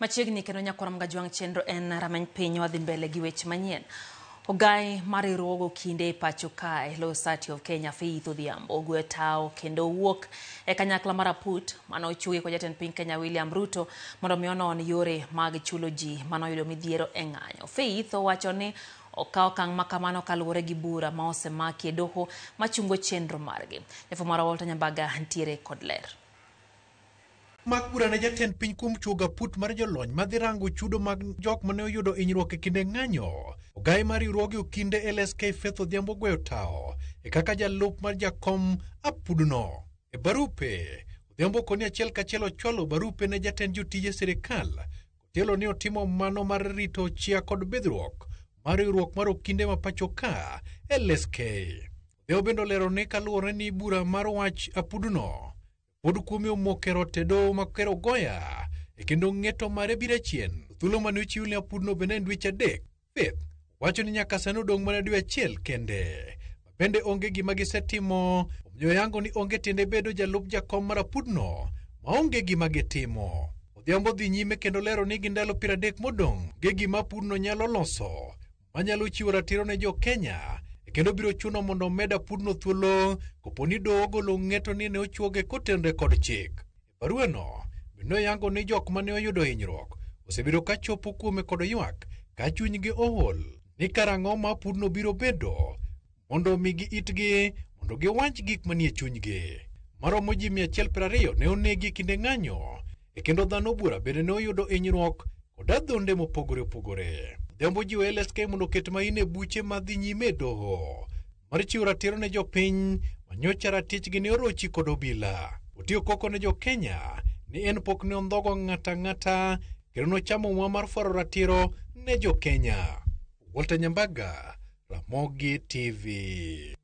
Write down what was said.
Machiegni kendo nyakwara jwang' chenro en rameny piny wadhi mbele gi weche manyien. Ogai mar riwruogo kinde pacho kae Law Society of Kenya Faith Odhiambo ogwe tao kendo wuok e kanyakla mar Aput mano ochungi kod jatend piny Kenya William Ruto mondo mi onon yore mag chulo ji mano yudo midhiero e ng'anyo. Faith owacho ni okawo okang' makamano kaluwore gi bura ma osemaki e doho machungo chenro margi. Jafwambo mara Walter Nyambaga ntiere kod ler. Mak bura ne jatend piny kuom chuoga put mar jolony madhi rango chudo mag jok mane oyudo hinyruok e kinde ng'anyo. Ogai mar riwruoge kinde LSK Faith Odhiambo gweyo tao e kaka jalup mar jakom Apudno. E barupe Odhiambo koni achiel kachiel ochwalo barupe ne jatend jotije sirikal kotelo ni otimo mano mar rito chia kod bidhruok mar riwruok mar okinde ma pacho ka LSK. Odhiambo bende olero ni kaluwore ni bura mar wach Apudno pod kuome omok e rotedo makero goya e kendo ng'eto mare biro chien. Thuolo mane ochiw ne Apudno bende en dweche adek. Faith wacho ni nyaka sani odong' mana dwe achiel kende. Bende onge gima gisetimo, omiyo yango ni onge tiende bedo jalup jakom mar Apudno maonge gima gitimo. Odhiambo dhi nyime kendo lero ni gi ndalo 30 modong' ge gima Apudno nyalo loso manyalo chiwo ratiro ne jo Kenya kendo biro chuno mondo med Apudno thuolo koponi doho ogolo ng'eto ni ne ochuoge kotende kod chik. E baruano bende yango ni jok mane oyudo hinyruok osebiro ka chopo kuome kod ywak ka chunygi ool ni karang'o ma Apudno biro bedo mondo migi itgi mondo giwach gik manie chunygi. Maromo ji 120 ne onegi kinde ng'anyo e kendo dhano bura bende ne oyudo hinyruok kod adhonde mopogore opogore. Odhiambo jiwo LSK mondo ket maino e buche madhi nyime doho mar chiwo ratiro ne jopiny manyocha ratichgi ne orochi kod obila. Otiyo koko ne jo Kenya ni en pok ne ondhogo ng'ata ng'ata kendo nochamo mwa mar fwaro ratiro ne jo Kenya. Walter Nyambaga, Ramogi TV.